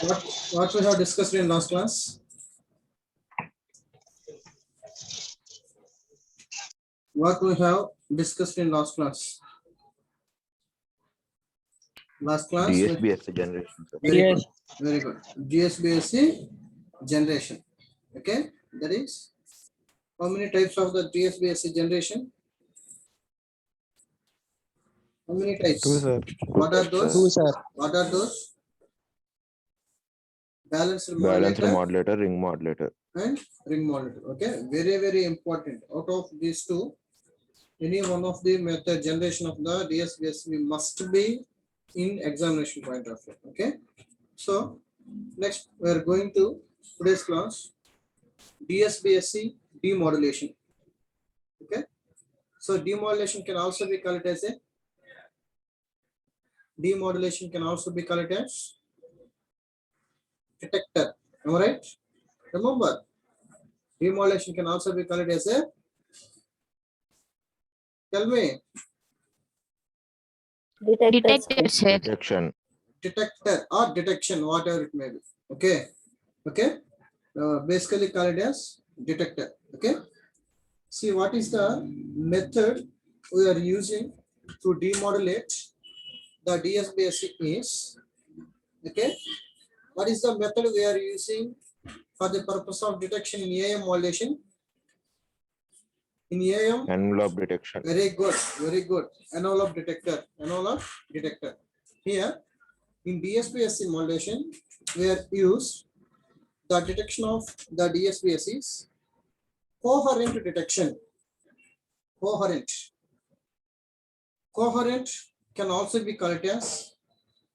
What we have discussed in last class? What we have discussed in last class? Last class. DSBS generation. Sir. Very good. Very good. DSBSC generation. Okay. That is how many types of the DSBSC generation? How many types? Two, sir. What are those? Two, sir. What are those? Balanced Balancer modulator modulator, ring modulator. and ring modulator. Okay. Very, very important. Out of these two, any one of the method generation of the DSBSC must be in examination point of view. Okay. So next we are going to today's class DSBSC demodulation. Okay. So demodulation can also be called as a detector. Am I right? Remember, demodulation can also be called as a, tell me, Detector, sir. Detection. detector or detection, whatever it may be. Okay. Okay. Basically called as detector. Okay. See what is the method we are using to demodulate the DSBSC is. Okay. What is the method we are using for the purpose of detection in AM modulation? In AM, Envelope detection. very good, very good. Envelope detector, envelope detector. Here, in DSBSC modulation, we are used the detection of the DSBSCs coherent detection. Coherent can also be called as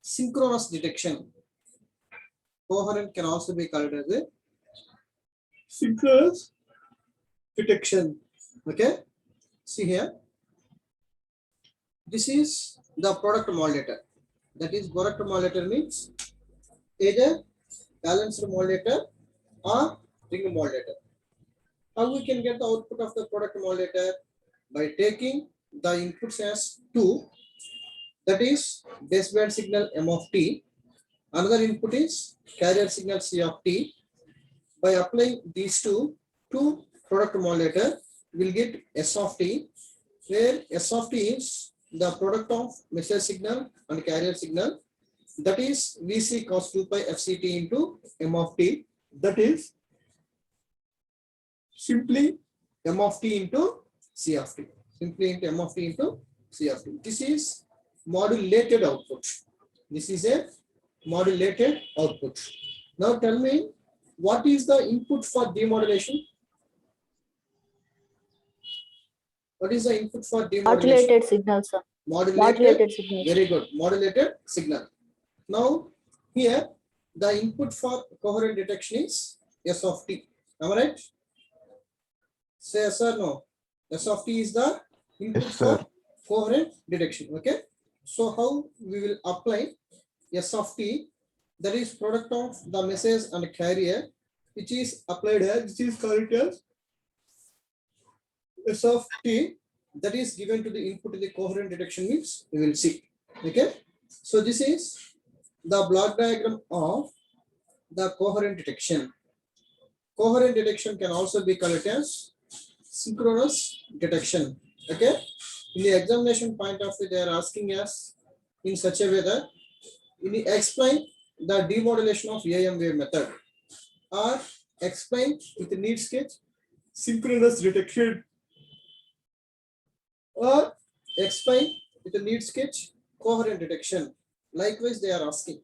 synchronous detection. Coherent can also be called as a synchronous detection. Okay. See here. This is the product modulator. That is, product modulator means either balanced modulator or ring modulator. How we can get the output of the product modulator? By taking the inputs as 2, that is baseband signal M of t. Another input is carrier signal C of t. By applying these two to product modulator, we'll get S of t, where S of t is the product of message signal and carrier signal. That is Vc cos 2 pi fct into M of t. That is simply M of t into C of t. Simply into M of t into C of t. This is modulated output. This is a modulated output. Now tell me, what is the input for demodulation? What is the input for demodulation? Modulated signal, sir. Modulated signal. Very good. Modulated signal. Now here the input for coherent detection is S of t. Am I right? Say yes or no. S of t is the input Yes, sir. for coherent detection. Okay. So how we will apply S of t, that is product of the message and carrier, which is applied here. This is called as S of t, that is given to the input to the coherent detection means we will see. Okay. So this is the block diagram of the coherent detection. Coherent detection can also be called as synchronous detection. Okay. In the examination point of view, they are asking us in such a way that explain the demodulation of AM wave method, or explain with need sketch synchronous detection, or explain with a need sketch coherent detection. Likewise, they are asking.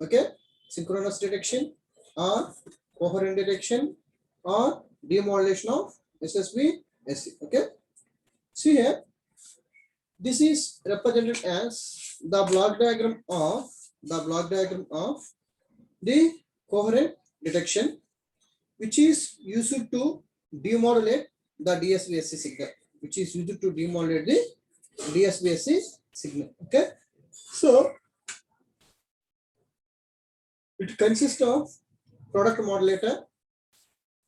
Okay. Synchronous detection or coherent detection or demodulation of SSB SC. Okay. See here. This is represented as the block diagram of the coherent detection, which is used to demodulate the DSBSC signal. Which is used to demodulate the DSBSC signal. Okay. So it consists of product modulator,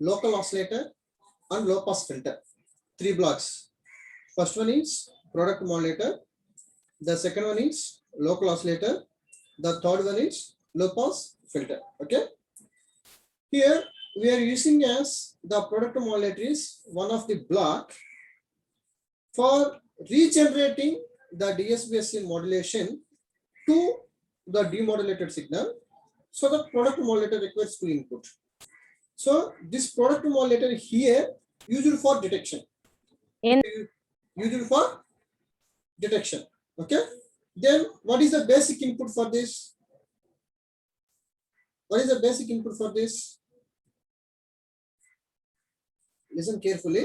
local oscillator, and low pass filter. 3 blocks. First one is product modulator. The second one is local oscillator. The third one is low pass filter. Okay. Here we are using as the product modulator is one of the block for regenerating the DSBSC modulation to the demodulated signal. So the product modulator requires two input. So this product modulator here used for detection. Used for detection. Okay. Then what is the basic input for this? What is the basic input for this? Listen carefully.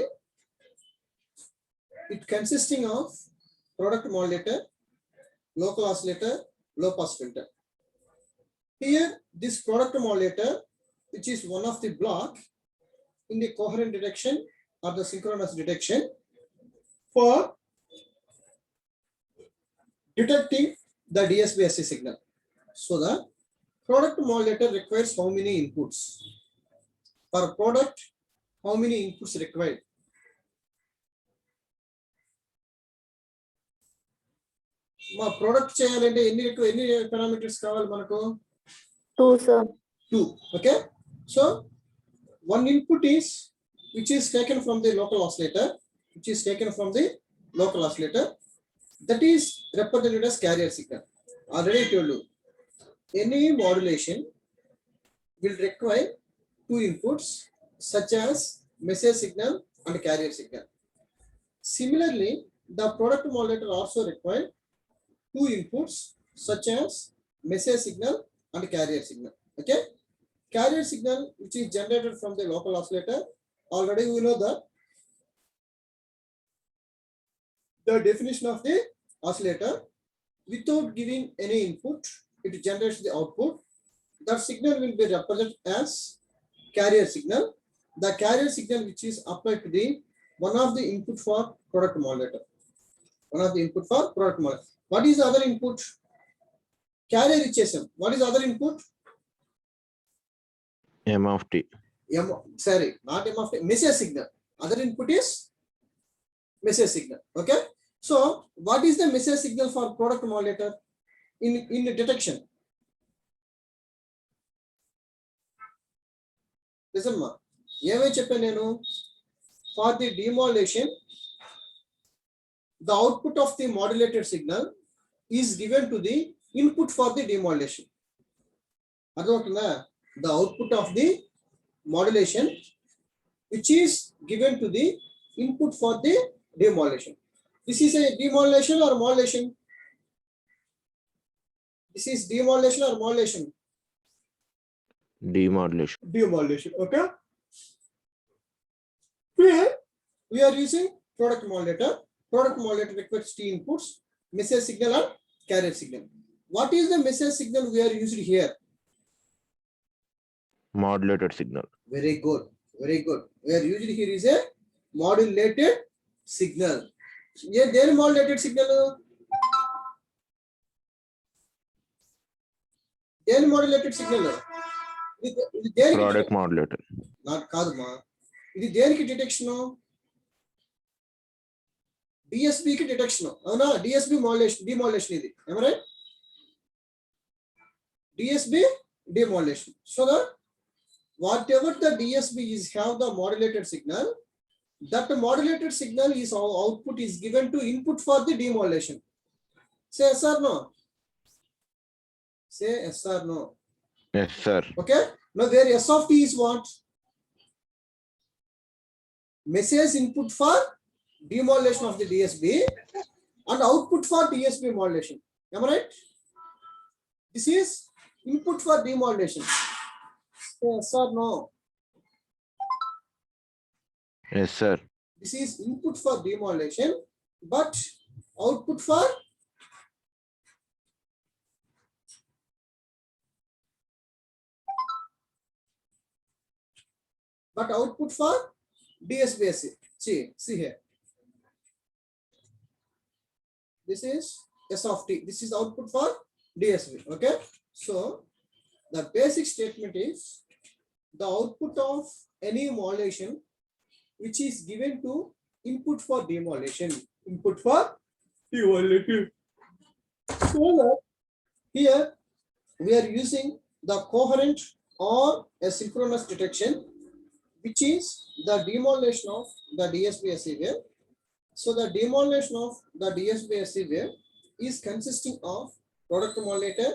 It consisting of product modulator, local oscillator, low pass filter. Here, this product modulator, which is one of the block in the coherent detection or the synchronous detection for detecting the DSBSC signal. So the product modulator requires how many inputs? For product, how many inputs required? మా product చేయాలంటే ఎన్ని parameters కావాలి మనకు 2 sir. 2. Okay, so one input is which is taken from the local oscillator, that is represented as carrier signal. Already told you, any modulation will require two inputs such as message signal and carrier signal. Similarly, the product modulator also require two inputs such as message signal and carrier signal. Okay, carrier signal which is generated from the local oscillator, already we know the definition of the oscillator. Without giving any input, it generates the output. That signal will be represented as carrier signal. The carrier signal which is applied to the one of the input for product modulator. What is the other input? Carrier ichesam. What is the other input? M of t. Sorry, not M of t. Message signal. Other input is message signal. Okay. So what is the message signal for product modulator in detection? Listen ma. ఏమై చెప్పాను నేను? For the demodulation, the output of the modulated signal is given to the input for the demodulation. అర్థమవుతుందా? The output of the modulation which is given to the input for the demodulation. This is a demodulation or modulation? This is demodulation or modulation? Demodulation. Demodulation. Okay. Here we are using product modulator. Product modulator requires two inputs, message signal and carrier signal. What is the message signal we are using here? Modulated signal. Very good. Very good. We are using here is a modulated signal. Yeah, their modulated signal. Their modulated signal. Product modulator. Not kadma. ఇది దేనికి detection? DSB కి detection. అవునా? DSB modulation, demodulation ఇది. Am I right? DSB demodulation. So that whatever the DSB is have the modulated signal, that modulated signal is output is given to input for the demodulation. Say yes or no? Say yes or no? Yes, sir. Okay. Now where S of t is what? Message input for demodulation of the DSB and output for DSB modulation. Am I right? This is input for demodulation. Yes or no? Yes, sir. This is input for demodulation, but output for DSBSC. See here. This is S of t. This is output for DSB. Okay. So the basic statement is the output of any modulation which is given to input for demodulation. So here we are using the coherent or a synchronous detection, which is the demodulation of the DSB-SE wave. So the demodulation of the DSB-SE wave is consisting of product modulator,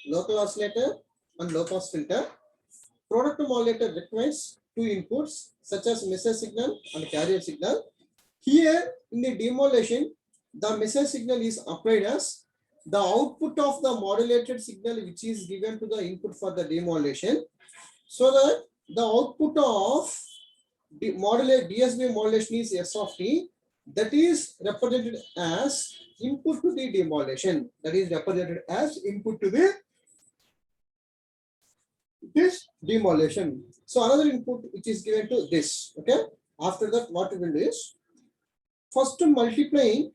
local oscillator, and low pass filter. Product modulator requires two inputs such as message signal and carrier signal. Here in the demodulation, the message signal is applied as the output of the modulated signal which is given to the input for the demodulation, so that the output of the DSB modulation is S of t, that is represented as input to the demodulation, that is represented as input to the this demodulation. So another input which is given to this. Okay, after that what we will do is first multiplying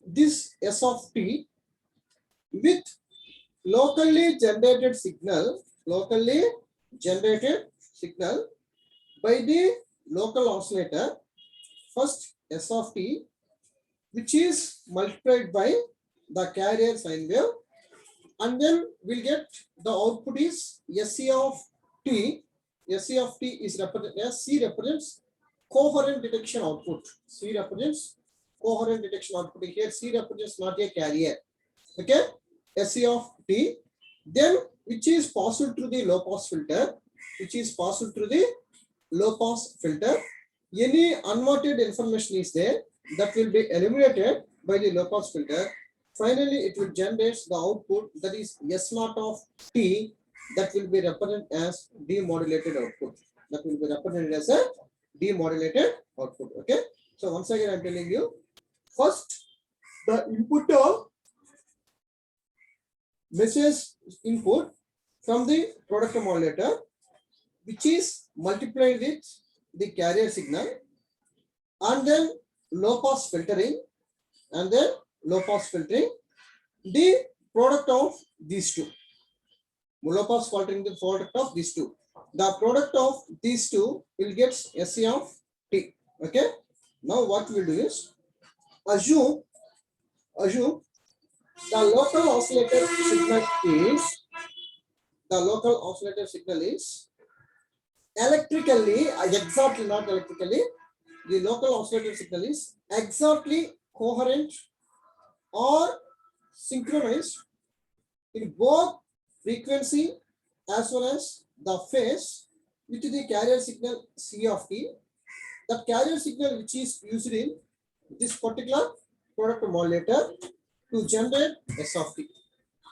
this S of t with locally generated signal by the local oscillator, first S of t, which is multiplied by the carrier sine wave, and then we'll get the output is SC of t. SC of t is represented as C represents coherent detection output. C represents coherent detection output. Here C represents not a carrier. Okay, SC of t, then which is passed through the low pass filter, Any unwanted information is there that will be eliminated by the low pass filter. Finally, it will generate the output, that is S0 of t, that will be represented as demodulated output. Okay. So once again, I'm telling you, first the input of message input from the product modulator, which is multiplied with the carrier signal, and then low pass filtering, the product of these two. Low pass filtering, the product of these two. The product of these two will get SC of t. Okay. Now what we will do is assume the local oscillator signal is electrically, exactly not electrically, the local oscillator signal is exactly coherent or synchronized in both frequency as well as the phase with the carrier signal C of t. The carrier signal which is used in this particular product modulator to generate S of t.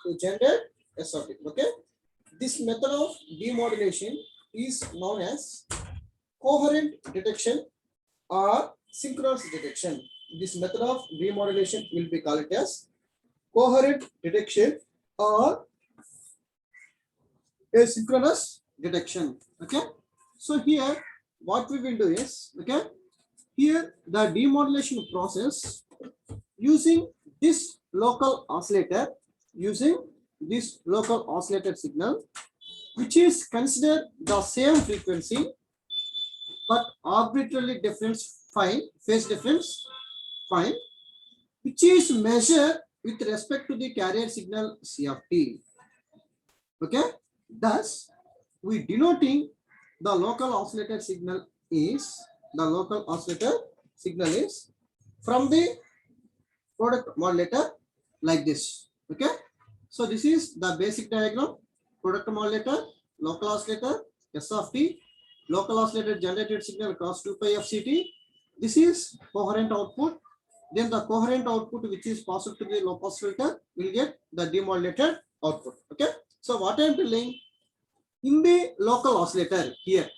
Okay. This method of demodulation is known as coherent detection or synchronous detection. This method of demodulation will be called as coherent detection or a synchronous detection. Okay. So here what we will do is, okay, here the demodulation process using this local oscillator signal, which is considered the same frequency but arbitrarily different phase difference, which is measured with respect to the carrier signal C of t. Okay, thus we denoting the local oscillator signal is from the product modulator like this. Okay, so this is the basic diagram. Product modulator, local oscillator, S of t, local oscillator generated signal cos 2 pi fct. This is coherent output. Then the coherent output which is passed to the low pass filter will get the demodulated output. Okay, so what I am telling, in the local oscillator here,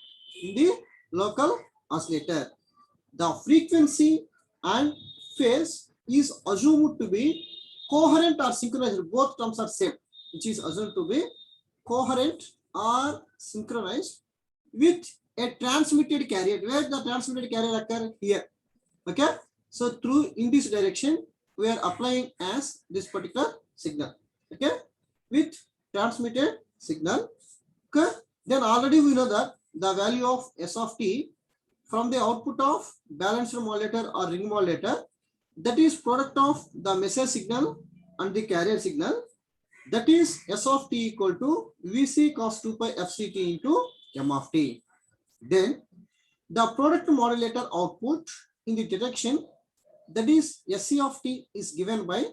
the frequency and phase is assumed to be coherent or synchronized. Both terms are same, which is assumed to be coherent or synchronized with a transmitted carrier. Where the transmitted carrier occur? Here. Okay. So through in this direction, we are applying as this particular signal. Okay, with transmitted signal. Okay. Then already we know that the value of S of t from the output of balanced modulator or ring modulator, that is product of the message signal and the carrier signal. That is S of t equal to Vc cos 2 pi fct into m of t. Then the product modulator output in the detection, that is Sc of t, is given by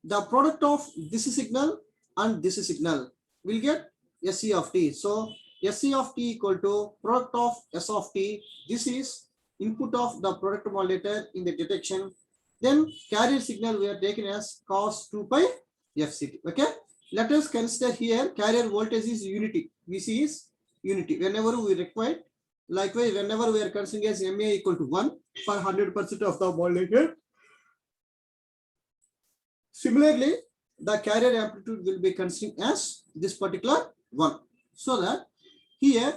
the product of this signal and this signal. We'll get Sc of t. So Sc of t equal to product of S of t. This is input of the product modulator in the detection. Then carrier signal we are taken as cos 2 pi fct. Okay. Let us consider here carrier voltage is unity. Vc is unity. Whenever we require, likewise, whenever we are considering as MA equal to 1 for 100% of the modulator. Similarly, the carrier amplitude will be considered as this particular one. So that here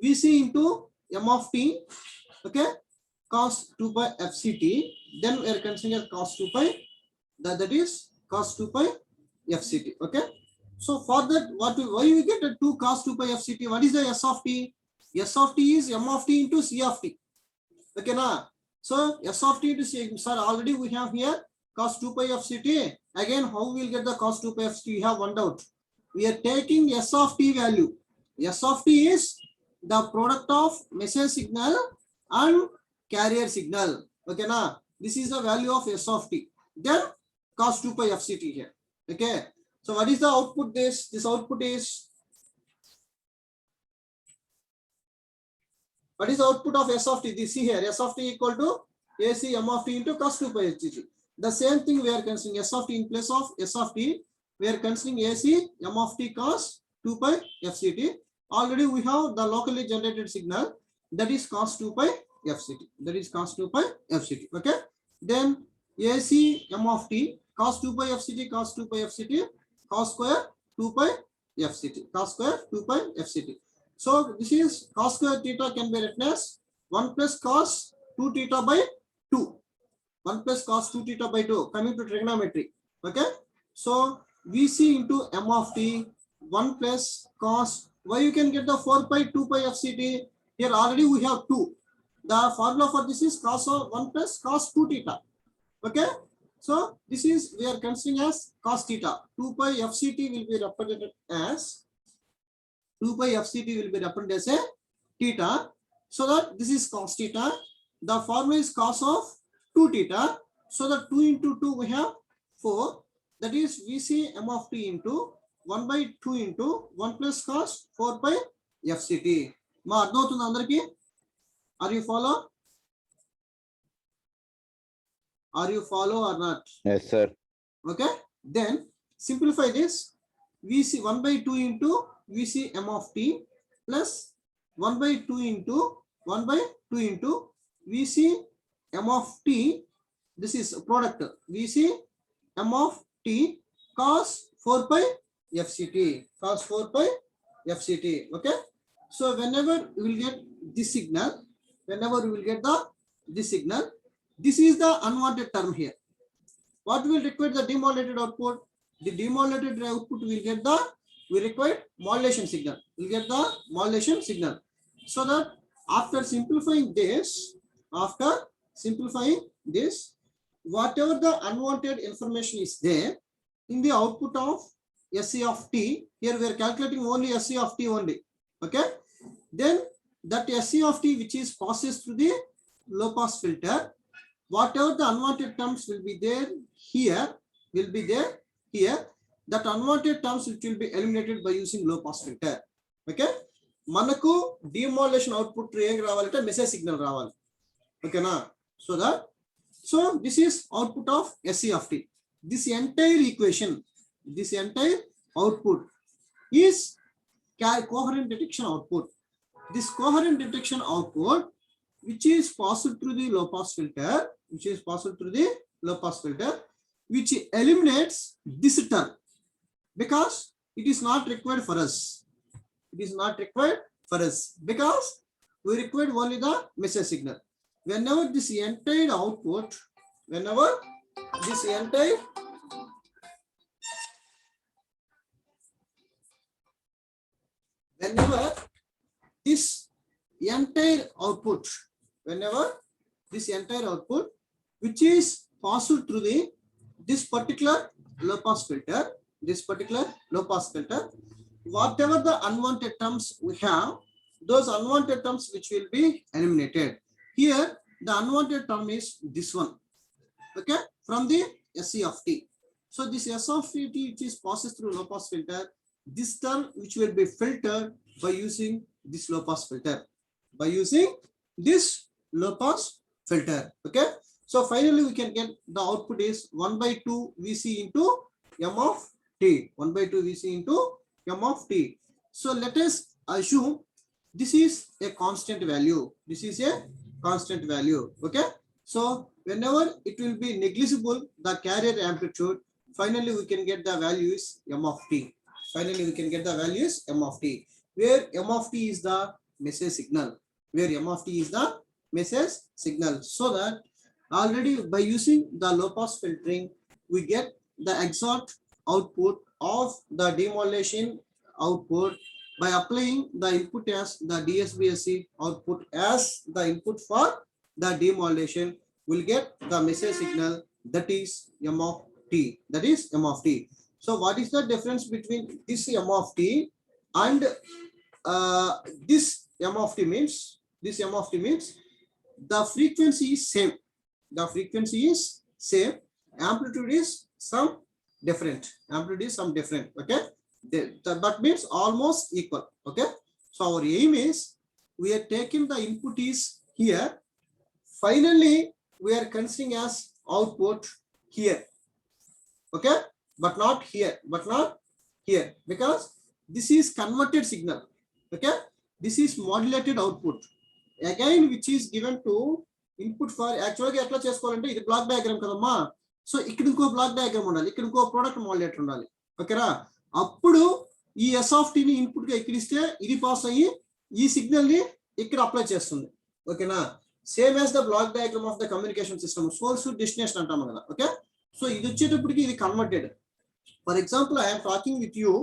Vc into m of t, okay, cos 2 pi fct, then we are considering as cos 2 pi, that is cos 2 pi fct. Okay. So for that, why we get a 2 cos 2 pi fct? What is the S of t? S of t is m of t into c of t. Okay, na? So S of t into c, sir, already we have here cos 2 pi fct. Again, how we will get the cos 2 pi fct? We have one doubt. We are taking S of t value. S of t is the product of message signal and carrier signal. Okay, na? This is the value of S of t. Then cos 2 pi fct here. Okay. So what is the output? This output is, what is the output of S of t? This see here, S of t equal to AC m of t into cos 2 pi fct. The same thing we are considering S of t in place of S of t. We are considering AC m of t cos 2 pi fct. Already we have the locally generated signal, that is cos 2 pi fct. That is cos 2 pi fct. Okay. Then AC m of t cos 2 pi fct, cos 2 pi fct, cos square 2 pi fct, cos square 2 pi fct. So this is cos square theta can be written as 1 plus cos 2 theta by 2. 1 plus cos 2 theta by 2, coming to trigonometry. Okay. So Vc into m of t 1 plus cos, why you can get the 4 pi 2 pi fct? Here already we have 2. The formula for this is cos of 1 plus cos 2 theta. Okay. So this is, we are considering as cos theta. 2 pi fct will be represented as, 2 pi fct will be represented as a theta. So that this is cos theta. The formula is cos of 2 theta. So that 2 into 2 we have 4. That is Vc m of t into 1 by 2 into 1 plus cos 4 pi fct. Ma ardham avutunda andariki? Are you follow? Are you follow or not? Yes, sir. Okay. Then simplify this. Vc 1 by 2 into Vc m of t plus 1 by 2 into 1 by 2 into Vc m of t. This is product Vc m of t cos 4 pi fct. Cos 4 pi fct. Okay. So whenever we will get this signal, this signal, this is the unwanted term here. What will require the demodulated output? The demodulated output will get the, we require modulation signal. We'll get the modulation signal. So that after simplifying this, whatever the unwanted information is there in the output of Sc of t, here we are calculating only Sc of t only. Okay. Then that Sc of t which is passes through the low pass filter, whatever the unwanted terms will be there here, that unwanted terms which will be eliminated by using low pass filter. Okay. Manaku demodulation output ravalante message signal ravali. Okay na? So that, so this is output of Sc of t. This entire equation, this entire output is coherent detection output. This coherent detection output which is passed through the low pass filter, which eliminates this term because it is not required for us. Because we require only the message signal. Whenever this entire output, whenever this entire output, which is passed through the this particular low pass filter, this particular low pass filter. Whatever the unwanted terms we have, those unwanted terms which will be eliminated. Here, the unwanted term is this one, okay, from the SC of t. So this S of t which is passes through low pass filter, this term which will be filtered by using this low pass filter, by using this low pass filter, okay. So finally we can get the output is 1 by 2 VC into M of t, 1 by 2 VC into M of t. So let us assume this is a constant value. This is a constant value, okay. So whenever it will be negligible, the carrier amplitude, finally we can get the value is M of t. Finally we can get the value is M of t, where M of t is the message signal, where M of t is the message signal. So that already by using the low pass filtering, we get the exact output of the demodulation output by applying the input as the DSBSC output as the input for the demodulation. Will get the message signal, that is M of t, that is M of t. So what is the difference between this M of t and this M of t means, this M of t means the frequency is same, the frequency is same, amplitude is some different, amplitude is some different, okay. That means almost equal, okay. So our aim is, we are taking the input is here, finally we are considering as output here, okay, but not here, but not here, because this is converted signal, okay. This is modulated output again, which is given to input for actually ఎట్లా చేసుకోవాలంటే ఇది block diagram కదమ్మా. So ఇక్కడ ఇంకో block diagram ఉండాలి, ఇక్కడ ఇంకో product modulator ఉండాలి, ఓకేనా. అప్పుడు ఈ ఎస్ ఆఫ్ టీని ఇన్పుట్ గా ఇక్కడ ఇస్తే ఇది పాస్ అయ్యి ఈ సిగ్నల్ ని ఇక్కడ అప్లై చేస్తుంది, ఓకేనా. Same as the block diagram of the communication system, source destination అంటాము కదా, ఓకే. సో ఇది వచ్చేటప్పటికి ఇది converted. For example I'm talking with you,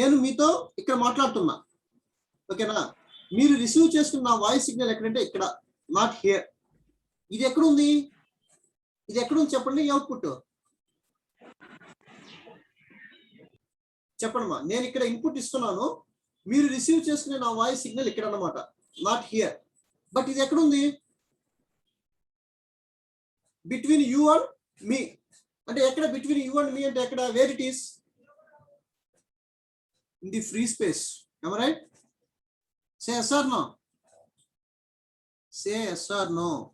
నేను మీతో ఇక్కడ మాట్లాడుతున్నా, ఓకేనా. మీరు రిసీవ్ చేసుకున్న వాయిస్ సిగ్నల్ ఎక్కడంటే ఇక్కడ, నాట్ హియర్. ఇది ఎక్కడుంది, ఇది ఎక్కడుంది చెప్పండి, అవుట్పుట్ చెప్పండి మా. నేను ఇక్కడ ఇన్పుట్ ఇస్తున్నాను, మీరు రిసీవ్ చేసుకునే నా వాయిస్ సిగ్నల్ ఇక్కడ అన్నమాట, నాట్ హియర్. బట్ ఇది ఎక్కడుంది, బిట్వీన్ యూ అండ్ మీ. అంటే ఎక్కడ బిట్వీన్ యూ అండ్ మీ అంటే ఎక్కడ, where it is in the free space, am I right? Say yes or no. Say yes or no.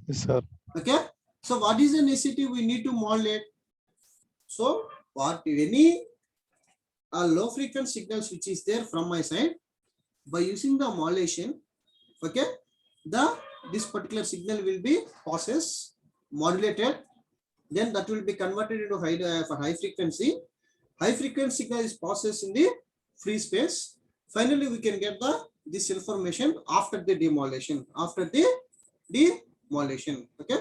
Yes, sir. Okay. So what is the necessity we need to modulate? So what any low frequency signals which is there from my side, by using the modulation, okay, this particular signal will be processed, modulated, then that will be converted into high frequency. High frequency signal is processed in the free space. Finally we can get this information after the demodulation, okay.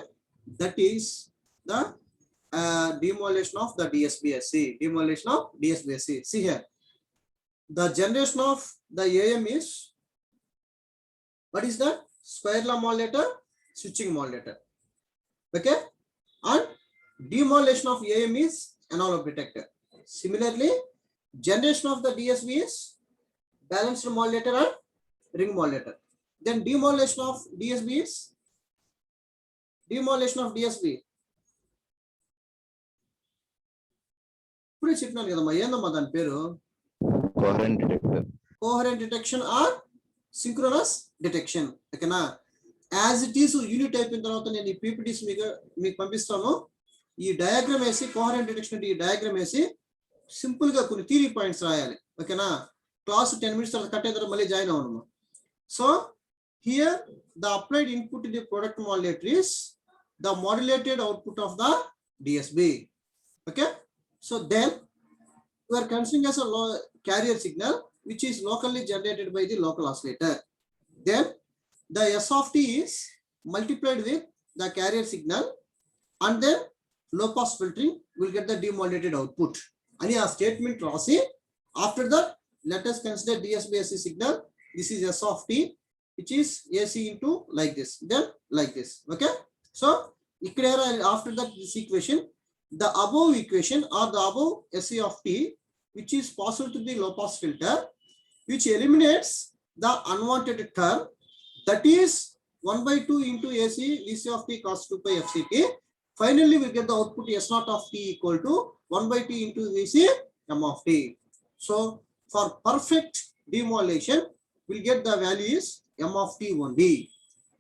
That is the demodulation of the DSBSC, demodulation of DSBSC. See here, the generation of the AM is, what is that, square law modulator, switching modulator, okay, and demodulation of AM is analog detector. Similarly, generation of the DSB is balanced modulator and ring modulator. Then demodulation of DSB is, demodulation of DSB. ఇప్పుడు చెప్పినాను కదమ్మా, ఏందమ్మా దాని పేరు, Coherent detector. Coherent detection or synchronous detection, ఓకేనా. As it is unit అయిపోయిన తర్వాత నేను ఈ పీపీటీస్ మీకు పంపిస్తాను. ఈ డయాగ్రామ్ వేసి, కోహరెంట్ డిటెక్షన్ అంటే ఈ డయాగ్రామ్ వేసి సింపుల్ గా కొన్ని థియరీ పాయింట్స్ రాయాలి, ఓకేనా. క్లాస్ 10 minutes తర్వాత కట్ అయిన తర్వాత మళ్ళీ జాయిన్ అవ్వను. So here the applied input to the product modulator is the modulated output of the DSB, okay. So then we are considering as a carrier signal which is locally generated by the local oscillator. Then the S of t is multiplied with the carrier signal, and then low pass filtering will get the demodulated output. And a statement rasi, after that let us consider DSBSC signal. This is S of t, which is AC into like this, then like this, okay. So after that this equation, the above equation or the above SC of t, which is possible to the low pass filter, which eliminates the unwanted term, that is 1 by 2 into AC VC of t cos 2 pi FCT. Finally, we get the output S naught of t equal to 1 by t into VC M of t. So for perfect demodulation, we'll get the value is M of t only.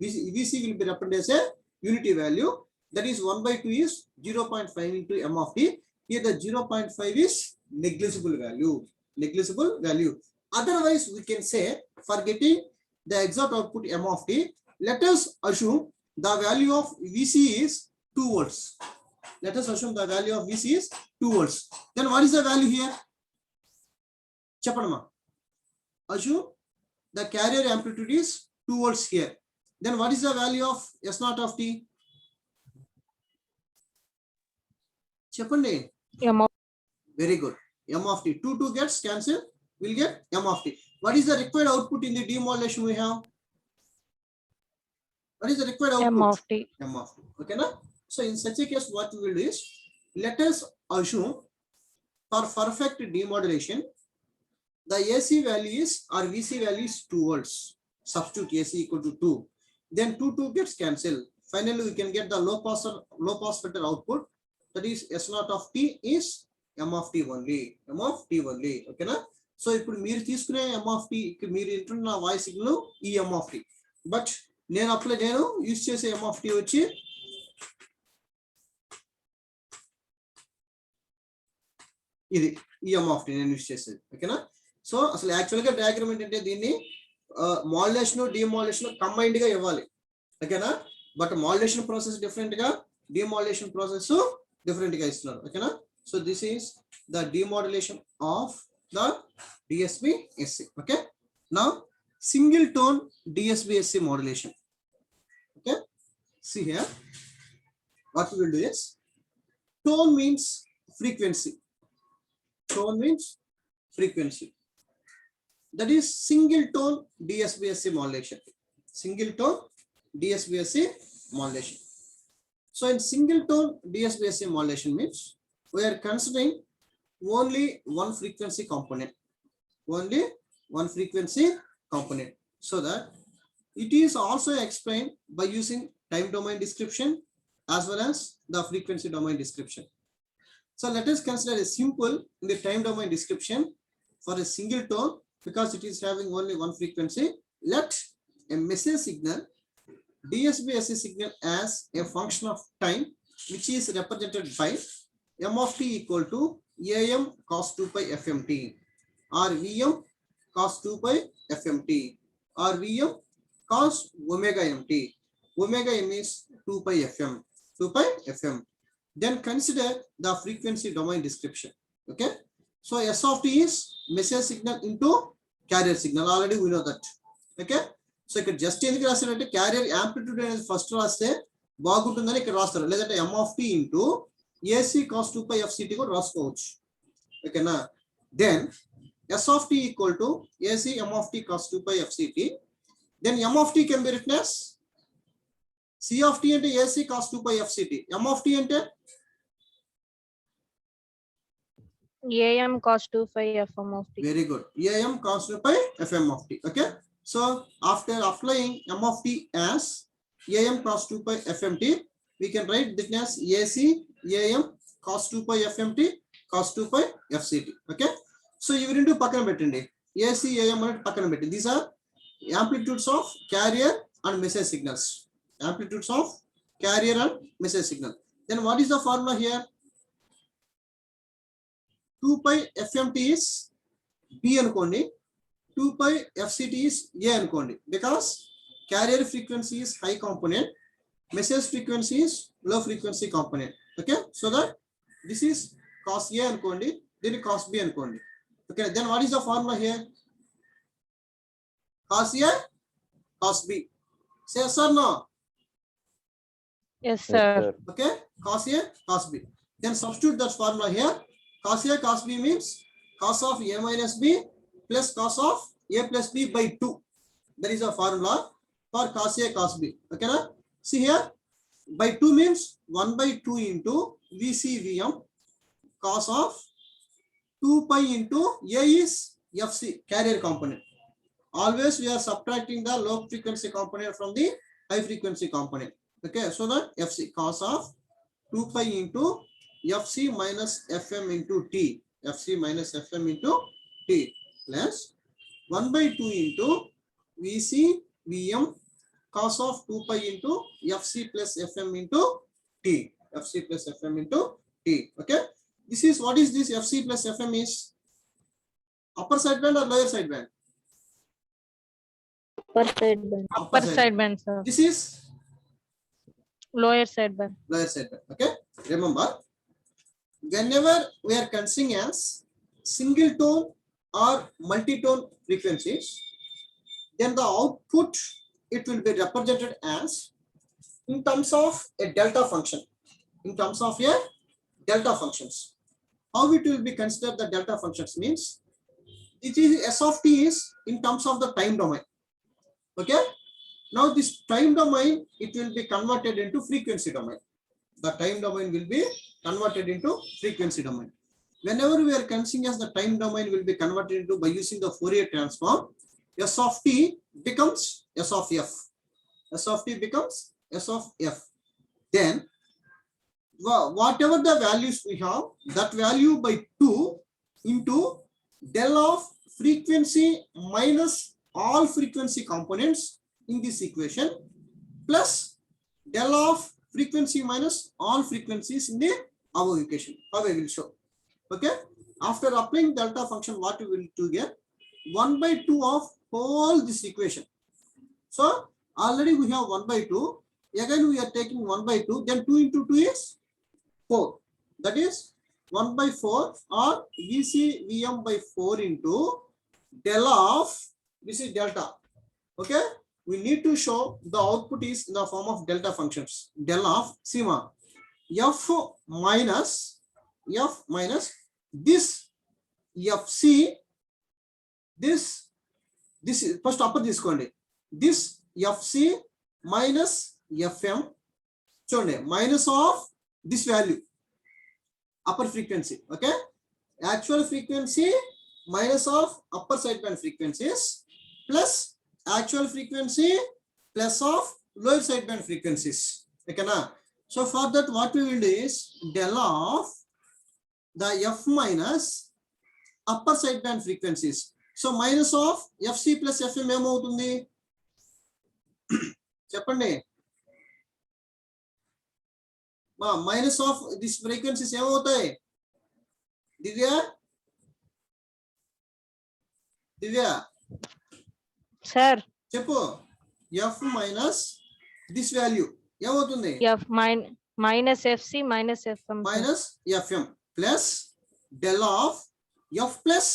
VC will be represented as a unity value. That is 1 by 2 is 0.5 into M of t. Here the 0.5 is negligible value. Negligible value. Otherwise, we can say for getting the exact output M of t, let us assume the value of VC is 2 volts. Let us assume the value of VC is 2 volts. Then what is the value here? Chapanama. Assume the carrier amplitude is 2 volts here. Then what is the value of S naught of t? Chapande. M of Very good. M of t. 2 gets cancelled. We'll get M of t. What is the required output in the demodulation we have? What is the required output? M of t. M of t. Okay, na? So in such a case, what we will do is, let us assume for perfect demodulation, the AC value is or VC value is 2 volts. Substitute AC equal to 2. Then 2 gets cancelled. Finally, we can get the low pass filter output. That is S naught of t is M of t only. M of t only. Okay, na? So ఇప్పుడు మీరు తీసుకునే M of t, మీరు ఇంటున్న voice signal ఈ M of t. But నేను use చేసే M of t వచ్చి ఇది ఈ M of t నేను యూజ్ చేసేది. ఓకేనా? సో అసలు యాక్చువల్ గా డయాగ్రామ్ ఏంటంటే దీన్ని మాడ్యులేషన్ డిమాడ్యులేషన్ కంబైన్డ్ గా ఇవ్వాలి. ఓకేనా? బట్ మాడ్యులేషన్ ప్రాసెస్ డిఫరెంట్ గా, డిమాడ్యులేషన్ ప్రాసెస్ డిఫరెంట్ గా ఇస్తున్నారు. ఓకేనా? So this is the demodulation of the DSB-SC. Okay. Now single tone DSB-SC modulation. Okay. See here. What we will do is, tone means frequency. Tone means frequency. That is single tone DSB-SC modulation. Single tone DSB-SC modulation. So in single tone DSB-SC modulation means we are considering only one frequency component. Only one frequency component. So that it is also explained by using time domain description as well as the frequency domain description. So let us consider a simple in the time domain description for a single tone, because it is having only one frequency. Let a message signal, DSB-SC signal, as a function of time, which is represented by M of t equal to AM cos 2 pi FMT or VM cos 2 pi FMT or VM cos omega MT. Omega M is 2 pi FM. 2 pi FM. Then consider the frequency domain description. Okay. So S of t is message signal into carrier signal. Already we know that. Okay. So ఇక్కడ just ఎందుకు రాస్తారంటే carrier amplitude అనేది first రాస్తే బాగుంటుందని ఇక్కడ రాస్తారు. లేదంటే M of t into AC cos 2 pi FCT కూడా రాసుకోవచ్చు. ఓకేనా? Then S of t equal to AC M of t cos 2 pi FCT. Then M of t can be written as C of t అంటే AC cos 2 pi FCT. M of t అంటే AM cos 2 pi FM of t. very good. AM cos 2 pi FM of t. Okay. So after applying M of t as AM cos 2 pi FMT, we can write this as AC AM cos 2 pi FMT cos 2 pi FCT. Okay. So you will do pakana bettandi. AC AM and pakana bettandi. These are amplitudes of carrier and message signals. Amplitudes of carrier and message signal. Then what is the formula here? 2 pi FMT is B anukondi. 2 pi FCT is A anukondi. Because carrier frequency is high component, message frequency is low frequency component. Okay. So that this is cos A anukondi, then cos B anukondi. Okay. Then what is the formula here? Cos A, cos B. Say yes or no? Yes, sir. Okay. Cos A, cos B. Then substitute that formula here. Cos A, cos B means cos of A minus B plus cos of A plus B by 2. That is a formula for cos A, cos B. Okay. Na? See here. By 2 means 1 by 2 into VCVM cos of 2 pi into A is FC carrier component. Always we are subtracting the low frequency component from the high frequency component. Okay, so the FC cos of 2 pi into FC minus FM into T. FC minus FM into T plus 1 by 2 into VC VM cos of 2 pi into FC plus FM into T. FC plus FM into T. Okay. This is what is this FC plus FM is? Upper sideband or lower sideband? Upper sideband. Upper sideband, sir. This is Lower sideband. lower sideband. Okay. Remember, whenever we are considering as single tone or multi-tone frequencies, then the output it will be represented as in terms of a delta function. In terms of a delta functions. How it will be considered the delta functions means it is S of t is in terms of the time domain. Okay. Now this time domain it will be converted into frequency domain. The time domain will be converted into frequency domain. Whenever we are considering as the time domain will be converted into by using the Fourier transform, S of t becomes S of f. S of t becomes S of f. Then whatever the values we have, that value by 2 into del of frequency minus all frequency components in this equation plus del of frequency minus all frequencies in the above equation. How I will show. Okay. After applying delta function, what we will do get 1 by 2 of whole this equation. So already we have 1 by 2. Again we are taking 1 by 2. Then 2 into 2 is 4. That is 1 by 4 or VC VM by 4 into del of, this is delta. Okay. We need to show the output is in the form of delta functions. Del of sigma f minus this FC, this is first upper this quantity. This FC minus FM, so minus of this value, upper frequency. Okay. Actual frequency minus of upper sideband frequencies plus actual frequency plus of lower sideband frequencies. Okay, na? So for that what we will do is del of the F minus upper sideband frequencies. So minus of FC plus FM ఏమవుతుంది చెప్పండి. Minus of this frequencies ఏమవుతాయి Divya sir చెప్పు. F minus this value ఏమవుతుంది F minus FC minus FM. Minus FM plus del of F plus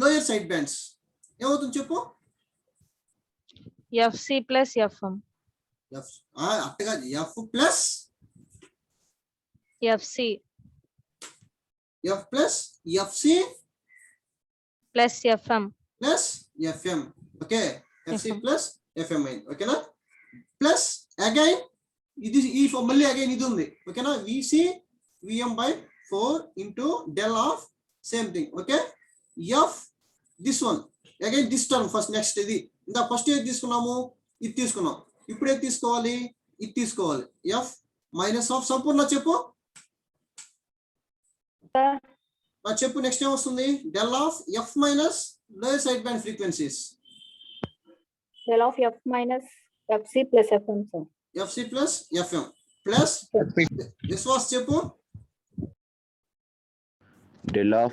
lower side bands ఏమవుతుంది చెప్పు. FC plus FM. అట్టగా F plus FC F plus FC plus FM. Plus FM. Okay. FC plus FM అయింది. ఓకేనా. Plus again ఇది ఈ మళ్ళీ again ఇది ఉంది. ఓకేనా. VC VM by 4 into del of same thing. Okay. F this one again this term first next ఇది ఇంకా ఫస్ట్ ఏది తీసుకున్నాము ఇది తీసుకున్నాం. ఇప్పుడు ఏది తీసుకోవాలి ఇది తీసుకోవాలి. ఎఫ్ మైనస్ ఆఫ్ సంపూర్ణ చెప్పు చెప్పు. నెక్స్ట్ ఏమొస్తుంది del of F minus lower side band frequencies Del of F minus FC plus FM, sir. FC plus FM plus Vishwas చెప్పు Del of